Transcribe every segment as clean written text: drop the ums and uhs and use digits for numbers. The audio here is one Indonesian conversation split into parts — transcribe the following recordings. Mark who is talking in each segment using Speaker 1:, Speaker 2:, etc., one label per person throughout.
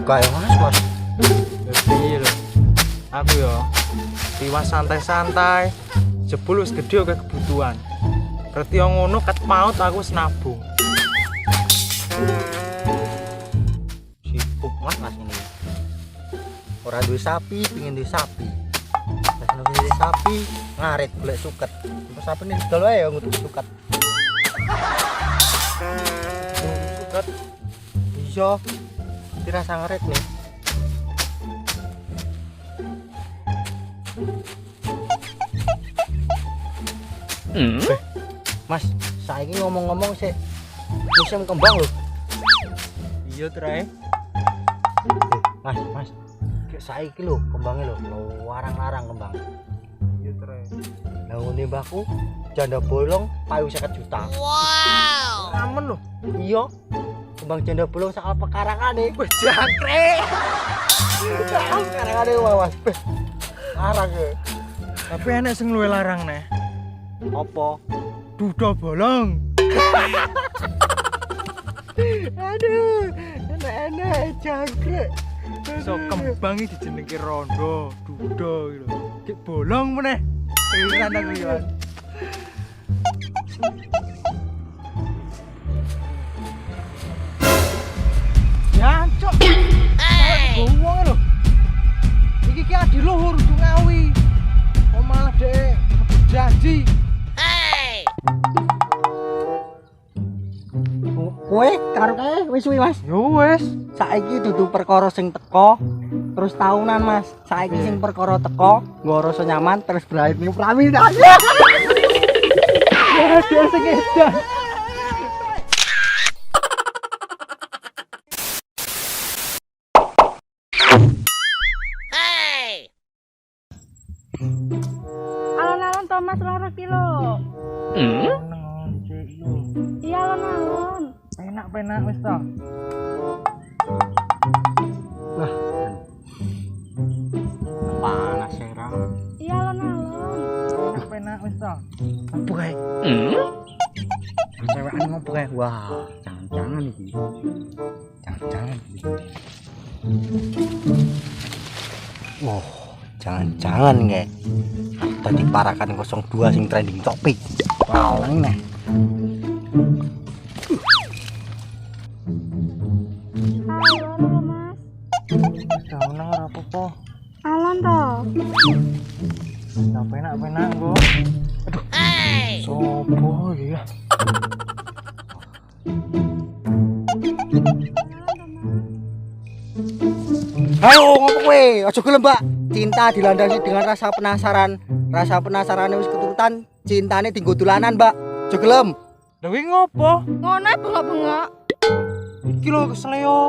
Speaker 1: buka ya mas.
Speaker 2: Piye lho. Aku ya tiwas santai-santai. Jebul wis gedhe kayak kebutuhan. Berarti yang ngono ket maut aku wis nabung.
Speaker 1: Sibuk mas ini. Orang duwe sapi, pingin duwe sapi. Pas duwe sapi, ngarit golek suket. Terus sapi ini didol wae ya ngutuk suket.
Speaker 2: Suket.
Speaker 1: Iya. Dirasa ngarit nih. Mas, saiki ngomong-ngomong sih musim kembang loh.
Speaker 2: Iya trae.
Speaker 1: Mas. Kayak saiki lho kembangnya lho, warang-larang kembang.
Speaker 2: Iya trae.
Speaker 1: Lah ngene mbahku janda bolong payu 50 juta.
Speaker 2: Wow. Aman lho.
Speaker 1: Iya. Kembang janda bolong sakal pekarangane.
Speaker 2: Wis jangkrik.
Speaker 1: Pekarangane wae, Mas. Larang ya.
Speaker 2: Tapi enek sing luwih larang neh.
Speaker 1: Apa?
Speaker 2: Duda bolong.
Speaker 1: Aduh, enak-enak jangkrik.
Speaker 2: So kembang iki dijenengke rondo, duda iki lho. Dik bolong meneh. Heran aku ya. Jancuk. Wong lho. Iki ki adi luhur kudu ngawi. Kok malah dhek janji.
Speaker 1: Kowe karo kae wis suwi, Mas.
Speaker 2: Yo wis.
Speaker 1: Saiki dudu perkara sing teko terus tahunan, Mas. Saiki sing perkara teko, nggo rasa nyaman terus berakhir ning pelaminan. Ya, dia sing edan.
Speaker 3: Alon-alon Thomas 2 kilo.
Speaker 2: Nang cek lho.
Speaker 3: Iya alon-alon.
Speaker 2: Penak-penak wis to.
Speaker 1: Lah. Panas ya, Rang.
Speaker 3: Iya alon-alon.
Speaker 2: Penak wis to.
Speaker 1: Apa kae? Cewekan ngopo kae? Wah, jangan-jangan iki. Jangan-jangan iki. Wah, jangan-jangan kae. Tadi parakan 02 sing trending topik. Wow, ini.
Speaker 3: Alon Mas.
Speaker 2: Jauh nang ora apa-apa.
Speaker 3: Alon to.
Speaker 2: Nah, penak-penak go. Aduh. Sopo ya?
Speaker 1: Ayo ngopo kowe? Aja gelem, Mbak. Cinta dilandasi dengan rasa penasaran. Rasa penasarane wis keturutan, cintane dienggo dolanan, Mbak. Aja gelem.
Speaker 2: Lha kuwi ngopo?
Speaker 3: Ngono ae bengok-bengok.
Speaker 2: Iki lho kesleo.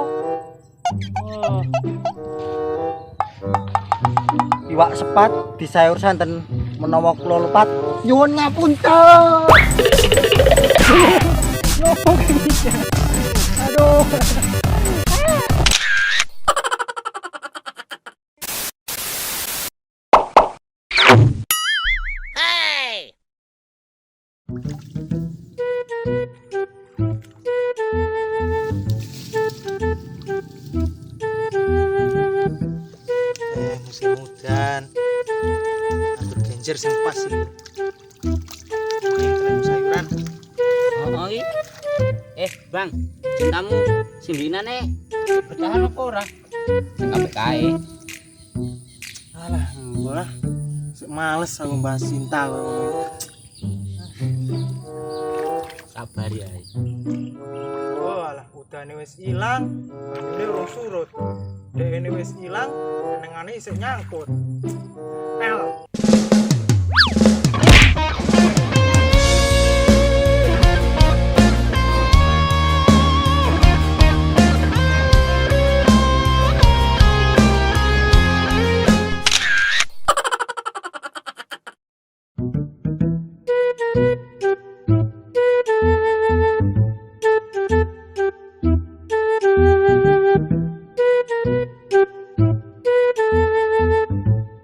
Speaker 2: Wah,
Speaker 1: Iwak sepat di sayur santen menawa kula lepat nyuwun ngapunten. Ngopo iki? Aduh.
Speaker 2: musim hujan. Atur genjer sing pas iki. Ini sayuran.
Speaker 4: Oh, Bang, cintamu simbinan bertahan apa ora? Sing kabeh kae.
Speaker 2: Alah, mbolah. Sik males aku bahas cinta kok.
Speaker 4: Sabar ya.
Speaker 2: Oh, alah udane wis ilang, banyune urung surut. Dekne wis ilang, nengane isih nyangkut. El.